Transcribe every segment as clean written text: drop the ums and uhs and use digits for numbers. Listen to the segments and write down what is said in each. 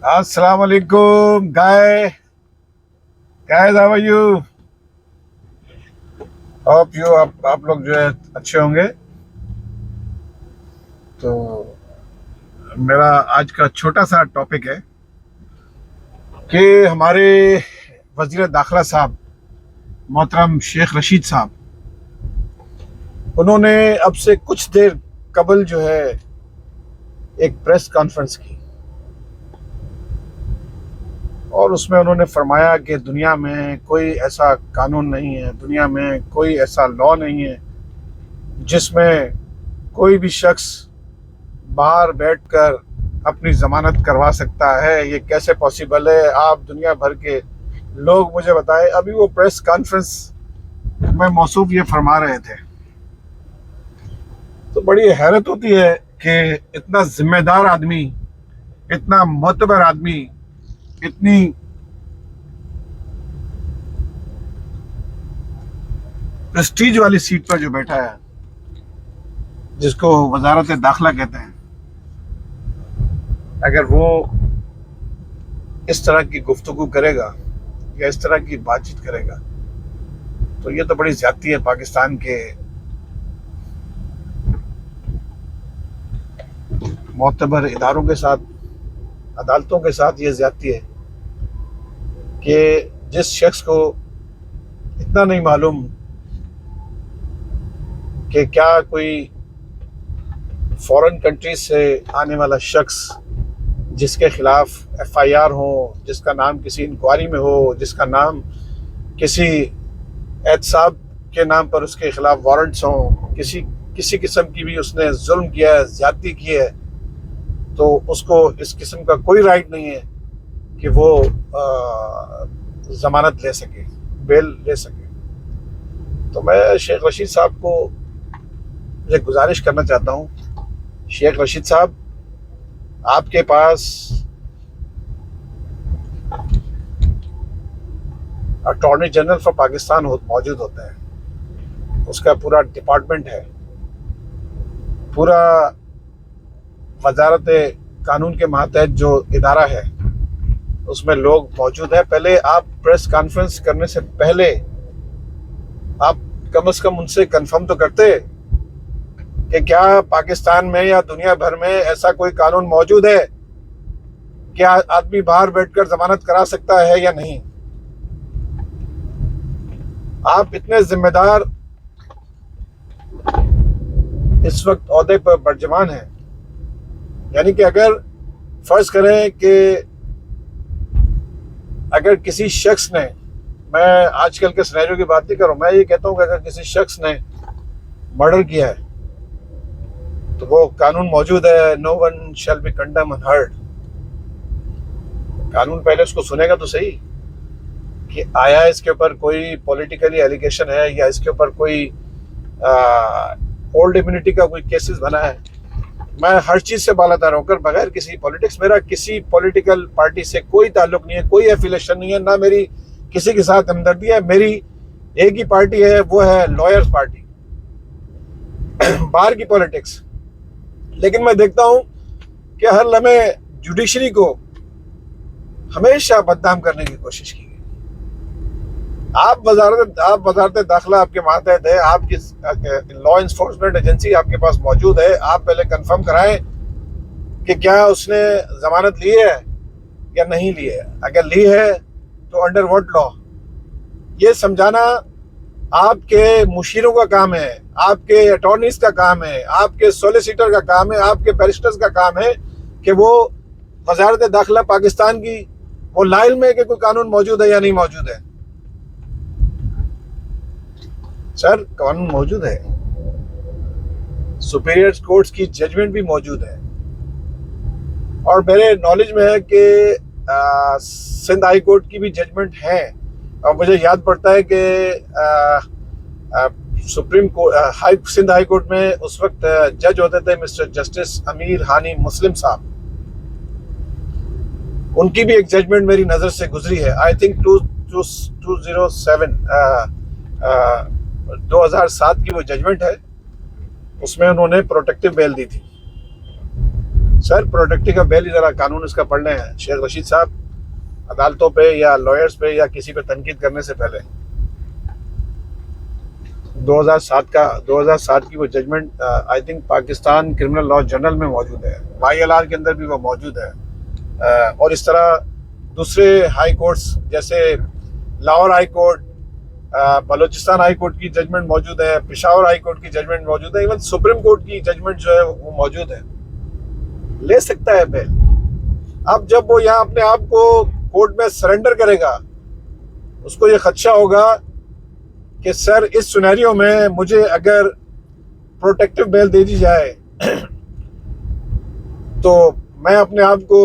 अस्सलाम वालेकुम guy guys, how are you? Hope you आप लोग जो है अच्छे होंगे। तो मेरा आज का छोटा सा टॉपिक है कि हमारे वज़ीर दाखिला साहब मोहतरम शेख रशीद साहब, उन्होंने अब से कुछ देर कबल जो है एक प्रेस कॉन्फ्रेंस की और उसमें उन्होंने फरमाया कि दुनिया में कोई ऐसा कानून नहीं है, दुनिया में कोई ऐसा लॉ नहीं है जिसमें कोई भी शख्स बाहर बैठकर अपनी ज़मानत करवा सकता है। ये कैसे पॉसिबल है? आप दुनिया भर के लोग मुझे बताएं। अभी वो प्रेस कॉन्फ्रेंस में मौसूफ ये फरमा रहे थे, तो बड़ी हैरत होती है कि इतना जिम्मेदार आदमी, इतना मोतबर आदमी, इतनी प्रेस्टीज वाली सीट पर जो बैठा है, जिसको वजारत दाखिला कहते हैं, अगर वो इस तरह की गुफ्तगू करेगा या इस तरह की बातचीत करेगा तो ये तो बड़ी ज्यादती है। पाकिस्तान के मोतबर इदारों के साथ, अदालतों के साथ ये ज्यादती है कि जिस शख्स को इतना नहीं मालूम कि क्या कोई फॉरेन कंट्रीज से आने वाला शख्स जिसके खिलाफ एफआईआर हो, जिसका नाम किसी इंक्वायरी में हो, जिसका नाम किसी एहतसाब के नाम पर उसके खिलाफ वारंट्स हों, किसी किस्म की भी उसने जुल्म किया है, ज्यादती की है, तो उसको इस किस्म का कोई राइट नहीं है कि वो ज़मानत ले सके, बेल ले सके। तो मैं शेख रशीद साहब को एक गुजारिश करना चाहता हूँ। शेख रशीद साहब, आपके पास अटॉर्नी जनरल फॉर पाकिस्तान मौजूद होता है, उसका पूरा डिपार्टमेंट है, पूरा वजारत कानून के मातहत जो इदारा है उसमें लोग मौजूद हैं। पहले आप प्रेस कॉन्फ्रेंस करने से पहले आप कम से कम उनसे कंफर्म तो करते कि क्या पाकिस्तान में या दुनिया भर में ऐसा कोई कानून मौजूद है कि आदमी बाहर बैठकर जमानत करा सकता है या नहीं। आप इतने जिम्मेदार इस वक्त ओहदे पर बर्जमान हैं, यानी कि अगर फर्ज करें कि अगर किसी शख्स ने, मैं आजकल के सिनेरियो की बात नहीं कर रहा हूं, मैं ये कहता हूं कि अगर किसी शख्स ने मर्डर किया है तो वो कानून मौजूद है, no one shall be condemned unheard. कानून पहले उसको सुनेगा तो सही कि आया इसके ऊपर कोई पॉलिटिकली एलिगेशन है या इसके ऊपर कोई ओल्ड इम्यूनिटी का कोई केसेस बना है। मैं हर चीज से बालातर होकर, बगैर किसी पॉलिटिक्स, मेरा किसी पॉलिटिकल पार्टी से कोई ताल्लुक नहीं है, कोई एफिलेशन नहीं है, ना मेरी किसी के साथ हमदर्दी है। मेरी एक ही पार्टी है, वो है लॉयर्स पार्टी, बाहर की पॉलिटिक्स। लेकिन मैं देखता हूं कि हर लम्हे जुडिशरी को हमेशा बदनाम करने की कोशिश की गई। आप वजारत दाखिला आपके मातहत है, आपकी लॉ इन्फोर्समेंट एजेंसी आपके पास मौजूद है। आप पहले कंफर्म कराएं कि क्या उसने जमानत ली है या नहीं ली है। अगर ली है तो अंडर व्हाट लॉ, ये समझाना आपके मुशीरों का काम है, आपके अटॉर्नीज का काम है, आपके सोलिसिटर का काम है, आपके बैरिस्टर्स का काम है कि वो वजारत दाखिला पाकिस्तान की वो लाइल में कि कोई कानून मौजूद है या नहीं मौजूद है। सर, कानून मौजूद है, सुपीरियर कोर्ट्स की जजमेंट भी मौजूद है, और मेरे नॉलेज में है कि सिंध हाई कोर्ट की भी जजमेंट है। और मुझे याद पड़ता है कि supreme court, Sindh high court में उस वक्त जज होते थे मिस्टर जस्टिस अमीर हानी मुस्लिम साहब, उनकी भी एक जजमेंट मेरी नज़र से गुजरी है। आई थिंक 2007 की वो जजमेंट है, उसमें उन्होंने प्रोटेक्टिव बेल दी थी। सर प्रोटेक्टिव का बेल ही जरा कानून इसका पढ़ लें शेख रशीद साहब, अदालतों पे या लॉयर्स पे या किसी पे तनकीद करने से पहले। 2007 की वो judgment I think Pakistan criminal law journal में मौजूद है, YLR के अंदर भी वो मौजूद है। और इस तरह दूसरे हाई कोर्ट्स जैसे Lahore high court, Balochistan high court की जजमेंट मौजूद है, पेशावर हाई कोर्ट की जजमेंट मौजूद है, इवन सुप्रीम कोर्ट की जजमेंट जो है वो मौजूद है। ले सकता है बेल। अब जब वो यहाँ अपने आप को कोर्ट में सरेंडर करेगा, उसको ये खदशा होगा कि सर इस सिनेरियो में मुझे अगर प्रोटेक्टिव बेल दे दी जाए तो मैं अपने आप को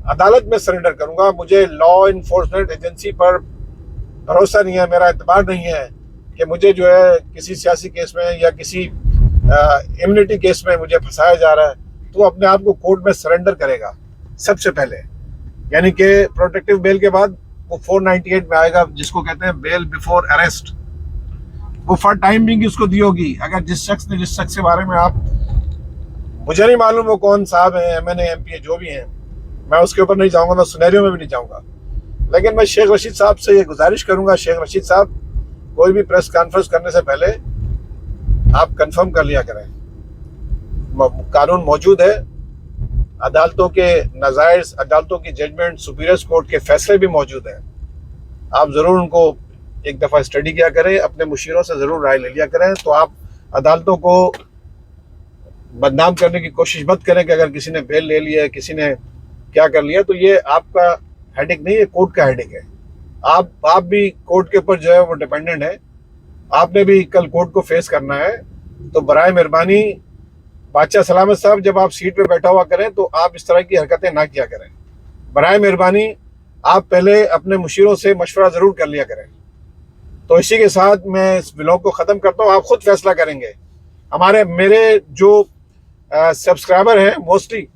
अदालत में सरेंडर करूंगा, मुझे लॉ इन्फोर्समेंट एजेंसी पर भरोसा नहीं है, मेरा एतबार नहीं है कि मुझे जो है किसी सियासी केस में या किसी इम्यूनिटी केस में मुझे फंसाया जा रहा है, तो अपने आप को कोर्ट में सरेंडर करेगा सबसे पहले। यानी कि प्रोटेक्टिव बेल के बाद वो 498 में आएगा, जिसको कहते हैं बेल बिफोर अरेस्ट। वो फॉर टाइम बिंग उसको दी होगी। अगर जिस शख्स के बारे में आप, मुझे नहीं मालूम वो कौन साहब हैं, MNA MP जो भी हैं, मैं उसके ऊपर नहीं जाऊंगा, मैं सिनेरियो में भी नहीं जाऊंगा। लेकिन मैं शेख रशीद साहब से ये गुजारिश करूंगा, शेख रशीद साहब कोई भी प्रेस कॉन्फ्रेंस करने से पहले आप कंफर्म कर लिया करें। कानून मौजूद है, अदालतों के नज़ायज, अदालतों की जजमेंट, सुपीरियर कोर्ट के फैसले भी मौजूद हैं। आप ज़रूर उनको एक दफ़ा स्टडी किया करें, अपने मुशीरों से ज़रूर राय ले लिया करें। तो आप अदालतों को बदनाम करने की कोशिश मत करें कि अगर किसी ने बेल ले लिया है, किसी ने क्या कर लिया, तो ये आपका हेडेक नहीं है, कोर्ट का हेडेक है। आप भी कोर्ट के ऊपर जो है वो डिपेंडेंट है, आपने भी कल कोर्ट को फेस करना है। तो बराए मेहरबानी बादशाह सलामत साहब, जब आप सीट पे बैठा हुआ करें तो आप इस तरह की हरकतें ना किया करें। बराए मेहरबानी आप पहले अपने मुशीरों से मशवरा ज़रूर कर लिया करें। तो इसी के साथ मैं इस व्लॉग को ख़त्म करता हूँ। आप खुद फैसला करेंगे। मेरे जो सब्सक्राइबर हैं मोस्टली